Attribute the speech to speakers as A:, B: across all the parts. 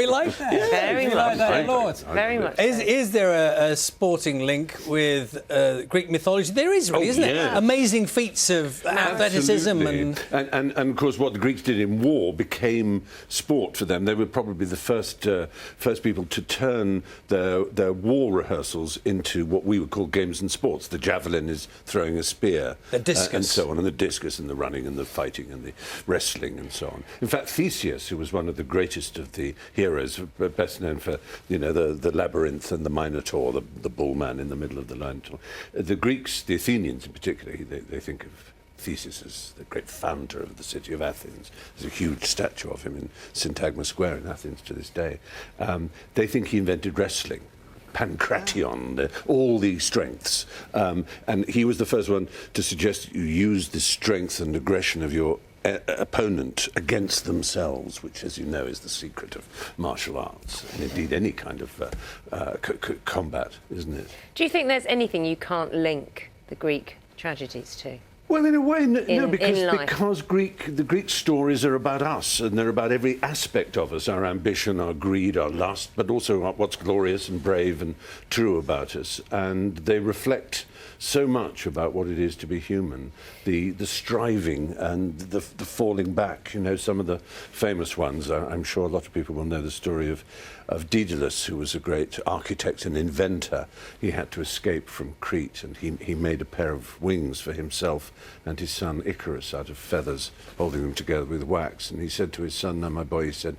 A: we like that.
B: Yeah,
C: very
A: we
C: much.
A: like that a lot.
C: Very much.
A: Is there a sporting link with Greek mythology? There is, really, isn't
B: yeah.
A: it? Amazing feats of athleticism
B: and of course, what the Greeks did in war became sport for them. They were probably the first people to turn their war rehearsals into what we would call games and sports. The javelin is throwing a spear,
A: the discus,
B: and so on, and the discus, and the running, and the fighting, and the wrestling, and so on. In fact, Theseus, who was one of the greatest of the heroes, best known for the labyrinth and the Minotaur, the bull man in the middle of the Minotaur. The Greeks, the Athenians in particular, they think of Theseus as the great founder of the city of Athens. There's a huge statue of him in Syntagma Square in Athens to this day. They think he invented wrestling. Pancration, all these strengths. And he was the first one to suggest you use the strength and aggression of your opponent against themselves, which, as you know, is the secret of martial arts, and indeed any kind of combat, isn't it?
C: Do you think there's anything you can't link the Greek tragedies to?
B: Well, in a way, no, because
C: in
B: the Greek stories are about us, and they're about every aspect of us, our ambition, our greed, our lust, but also what's glorious and brave and true about us. And they reflect so much about what it is to be human, the striving and the falling back. You know, some of the famous ones, I'm sure a lot of people will know the story of Daedalus, who was a great architect and inventor. He had to escape from Crete, and he made a pair of wings for himself and his son Icarus out of feathers, holding them together with wax. And he said to his son, "Now, my boy," he said,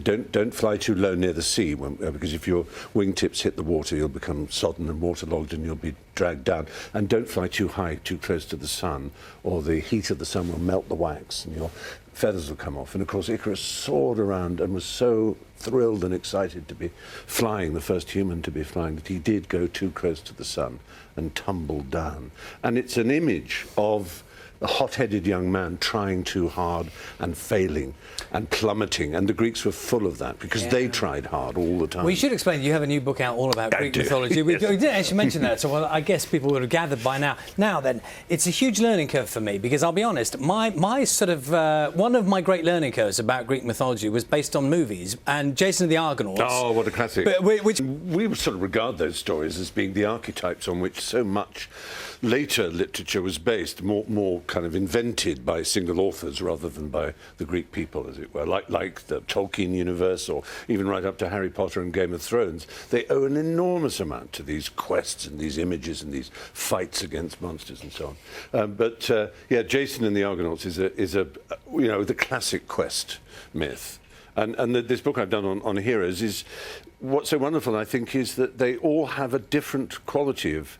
B: don't fly too low near the sea, because if your wingtips hit the water, you'll become sodden and waterlogged, and you'll be dragged down. And don't fly too high, too close to the sun, or the heat of the sun will melt the wax, and your feathers will come off." And of course, Icarus soared around and was so thrilled and excited to be flying, the first human to be flying, that he did go too close to the sun and tumbled down. And it's an image of a hot-headed young man trying too hard and failing and plummeting, and the Greeks were full of that because they tried hard all the time.
A: We should explain, you have a new book out all about Greek mythology. We didn't actually mention that, so I guess people would have gathered by now. Now then, it's a huge learning curve for me, because I'll be honest, my sort of one of my great learning curves about Greek mythology was based on movies, and Jason and the Argonauts.
B: Oh, what a classic.
A: Which
B: we sort of regard those stories as being the archetypes on which so much later literature was based, more kind of invented by single authors rather than by the Greek people, as it were, like the Tolkien universe, or even right up to Harry Potter and Game of Thrones. They owe an enormous amount to these quests and these images and these fights against monsters and so on. Yeah, Jason and the Argonauts is a the classic quest myth. And this book I've done on heroes is, what's so wonderful, I think, is that they all have a different quality of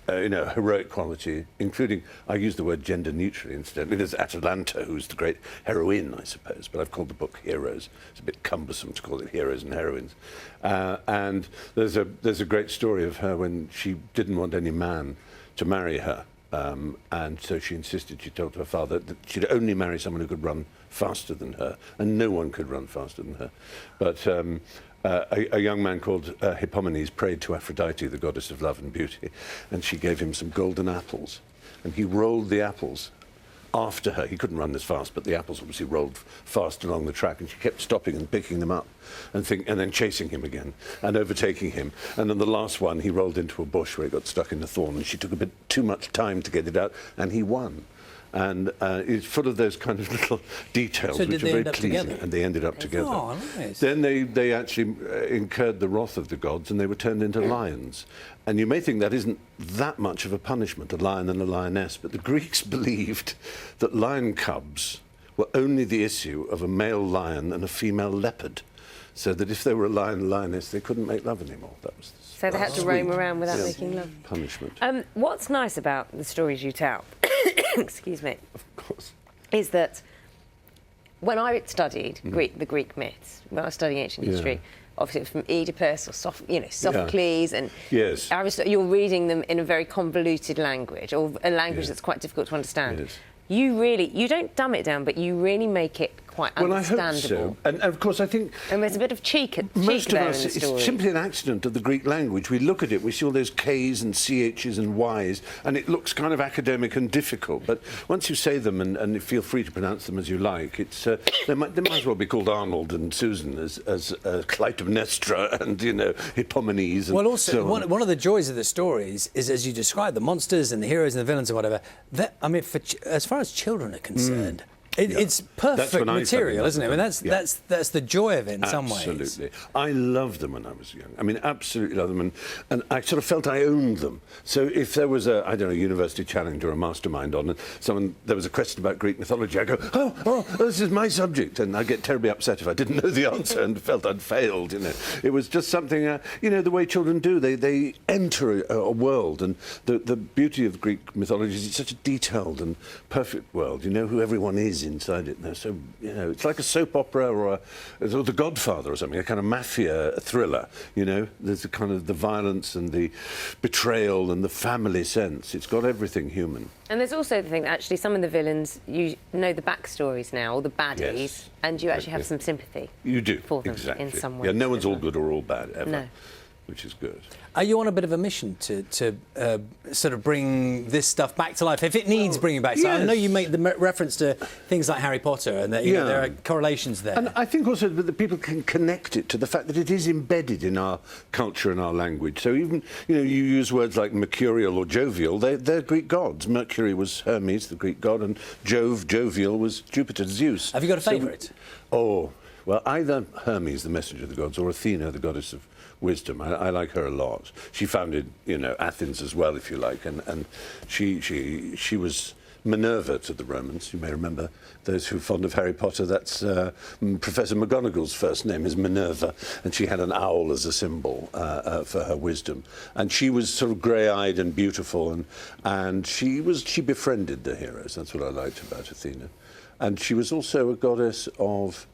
B: heroic quality, including, I use the word gender neutrally instead. There's Atalanta, who's the great heroine, I suppose, but I've called the book Heroes. It's a bit cumbersome to call it heroes and heroines. And there's a great story of her when she didn't want any man to marry her. And so she told her father that she'd only marry someone who could run faster than her, and no one could run faster than her. But a young man called Hippomenes prayed to Aphrodite, the goddess of love and beauty, and she gave him some golden apples, and he rolled the apples after her. He couldn't run this fast, but the apples obviously rolled fast along the track, and she kept stopping and picking them up and then chasing him again and overtaking him. And then the last one, he rolled into a bush where he got stuck in the thorn, and she took a bit too much time to get it out, and he won. And it's full of those kind of little details, which are very pleasing.
A: Together?
B: And they ended up together.
A: Oh, nice.
B: Then they actually incurred the wrath of the gods, and they were turned into lions. And you may think that isn't that much of a punishment, a lion and a lioness, but the Greeks believed that lion cubs were only the issue of a male lion and a female leopard, so that if they were a lion and lioness, they couldn't make love anymore. That was
C: so they had to roam around without making love.
B: Punishment.
C: What's nice about the stories you tell, excuse me,
B: Of course,
C: is that when I studied the Greek myths, when I was studying ancient history, obviously it was from Oedipus or Sophocles, and Aristotle. You're reading them in a very convoluted language, or a language that's quite difficult to understand.
B: Yes.
C: You don't dumb it down, but you really make it quite
B: Well, I
C: understandable.
B: hope so. And of course, I think...
C: And there's a bit of cheek
B: most of
C: there
B: us,
C: in the story.
B: it's simply an accident of the Greek language. We look at it, we see all those K's and CH's and Y's, and it looks kind of academic and difficult. But once you say them and feel free to pronounce them as you like, it's they might as well be called Arnold and Susan as Clytemnestra and, you know, Hippomenes and
A: well, also,
B: so on.
A: one of the joys of the stories is, as you describe, the monsters and the heroes and the villains and whatever, that, I mean, as far as children are concerned, it's perfect material, isn't it? I mean, that's the joy of it in some ways.
B: Absolutely. I loved them when I was young. I mean, absolutely loved them, and I sort of felt I owned them. So if there was a, I don't know, University Challenge or a Mastermind on, and there was a question about Greek mythology, I go, oh, this is my subject, and I get terribly upset if I didn't know the answer and felt I'd failed, you know. It was just something, you know, the way children do. They enter a world, and the beauty of Greek mythology is it's such a detailed and perfect world. You know who everyone is inside it. They're so, you know, it's like a soap opera or The Godfather or something, a kind of mafia thriller. You know, there's a kind of the violence and the betrayal and the family sense. It's got everything human.
C: And there's also the thing that actually some of the villains, you know the backstories now, or the baddies,
B: yes,
C: and you actually have some sympathy.
B: You do,
C: for them
B: exactly.
C: in some way.
B: Yeah, no one's all good or all bad ever.
C: No.
B: Which is good.
A: Are you on a bit of a mission to sort of bring this stuff back to life, if it needs bringing back? So
B: yes.
A: I know you make the reference to things like Harry Potter, and that, you know, there are correlations there.
B: And I think also that people can connect it to the fact that it is embedded in our culture and our language. So even, you know, you use words like mercurial or jovial, they're Greek gods. Mercury was Hermes, the Greek god, and jovial, was Jupiter, Zeus.
A: Have you got a favourite?
B: Well, either Hermes, the messenger of the gods, or Athena, the goddess of wisdom. I like her a lot. She founded, you know, Athens as well, if you like, and she was Minerva to the Romans. You may remember, those who are fond of Harry Potter, that's Professor McGonagall's first name is Minerva, and she had an owl as a symbol for her wisdom. And she was sort of grey-eyed and beautiful, and she befriended the heroes. That's what I liked about Athena. And she was also a goddess of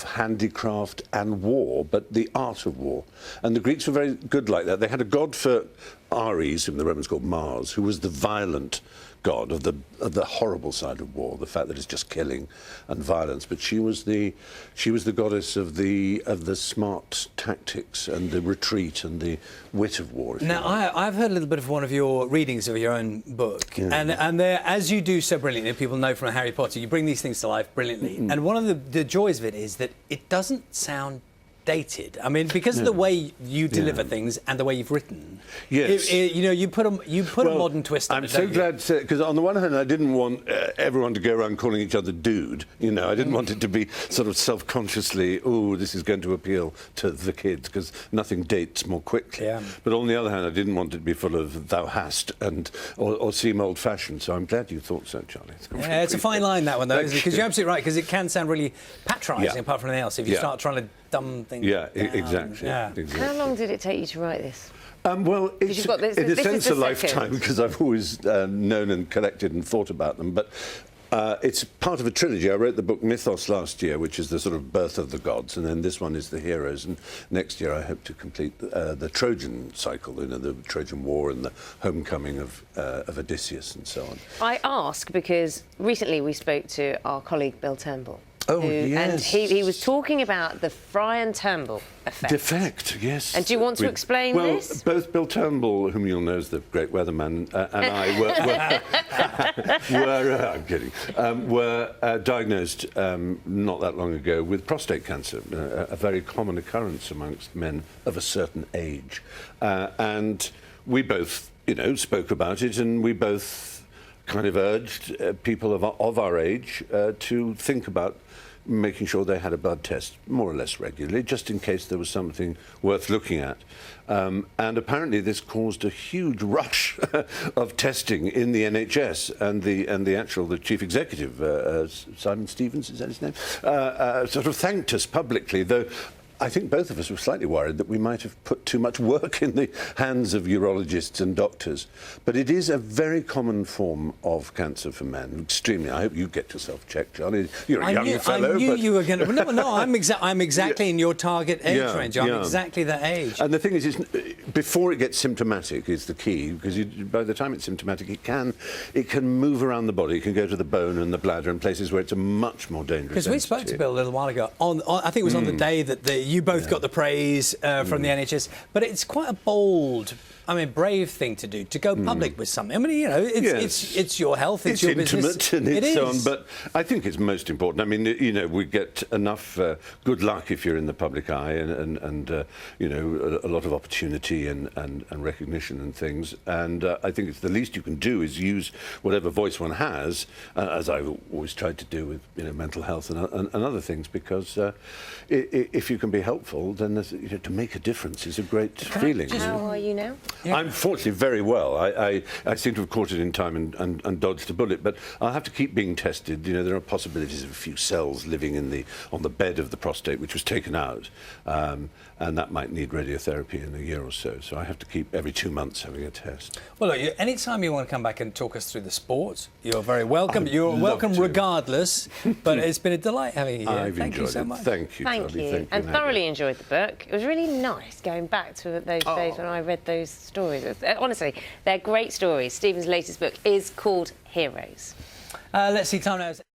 B: handicraft and war, but the art of war. And the Greeks were very good like that. They had a god for Ares, whom the Romans called Mars, who was the violent god of the horrible side of war, the fact that it's just killing and violence. But she was the goddess of the smart tactics and the retreat and the wit of war.
A: Now, I've heard a little bit of one of your readings of your own book, and there, as you do so brilliantly, people know from Harry Potter, you bring these things to life brilliantly. And one of the joys of it is that it doesn't sound dated. I mean, because of the way you deliver things and the way you've written.
B: Yes.
A: You know, you put a modern twist on it.
B: I'm so glad to, because on the one hand, I didn't want everyone to go around calling each other dude. You know, I didn't want it to be sort of self-consciously, oh, this is going to appeal to the kids, because nothing dates more quickly.
A: Yeah.
B: But on the other hand, I didn't want it to be full of thou hast or seem old-fashioned. So I'm glad you thought so, Charlie.
A: Yeah, it's a fine line, that one, though, because you're absolutely right, because it can sound really patronising, apart from anything else, if you start trying to dumb things down.
B: Exactly.
A: Yeah.
B: Exactly.
C: How long did it take you to write this?
B: Well, it's in a sense a
C: second.
B: lifetime, because I've always known and collected and thought about them. But it's part of a trilogy. I wrote the book Mythos last year, which is the sort of birth of the gods, and then this one is the heroes. And next year I hope to complete the Trojan cycle, you know, the Trojan War and the homecoming of Odysseus and so on.
C: I ask because recently we spoke to our colleague Bill Turnbull.
B: Oh, yes.
C: And he was talking about the Fry and Turnbull effect.
B: Defect, yes.
C: And do you want to explain this?
B: Well, both Bill Turnbull, whom you'll know as the great weatherman, and I I'm kidding, were diagnosed not that long ago with prostate cancer, a very common occurrence amongst men of a certain age. And we both, you know, spoke about it, and we both kind of urged people of our age to think about making sure they had a blood test more or less regularly, just in case there was something worth looking at. And apparently this caused a huge rush of testing in the NHS, and the chief executive, Simon Stevens, is that his name, sort of thanked us publicly, though I think both of us were slightly worried that we might have put too much work in the hands of urologists and doctors. But it is a very common form of cancer for men, extremely. I hope you get yourself checked, Johnny. You're a young fellow.
A: I knew you were going to... No, I'm exactly in your target age range. I'm exactly that age.
B: And the thing is, before it gets symptomatic is the key, because by the time it's symptomatic, it can move around the body. It can go to the bone and the bladder and places where it's a much more dangerous.
A: Because we spoke to Bill a little while ago. I think it was on the day that you both got the praise from the NHS. But it's quite a bold, brave thing to do, to go public with something. I mean, it's your health, it's your
B: intimate
A: business.
B: And it's
A: it
B: so on,
A: is.
B: but I think it's most important. I mean, we get enough good luck if you're in the public eye, and a lot of opportunity and recognition and things. And I think it's the least you can do is use whatever voice one has, as I've always tried to do with mental health and other things, because if you can be helpful, then to make a difference is a great feeling.
C: How are you now?
B: Yeah. I'm fortunately very well. I seem to have caught it in time and dodged a bullet, but I'll have to keep being tested. There are possibilities of a few cells living on the bed of the prostate, which was taken out, and that might need radiotherapy in a year or so. So I have to keep every 2 months having a test.
A: Well, look, anytime you want to come back and talk us through the sport, you're very welcome. You're welcome regardless, but it's been a delight having you here.
B: Thank you so much. Thank you,
C: Thank you. And thoroughly enjoyed the book. It was really nice going back to those days when I read those stories. Honestly, they're great stories. Stephen's latest book is called Heroes.
A: Let's see, time now.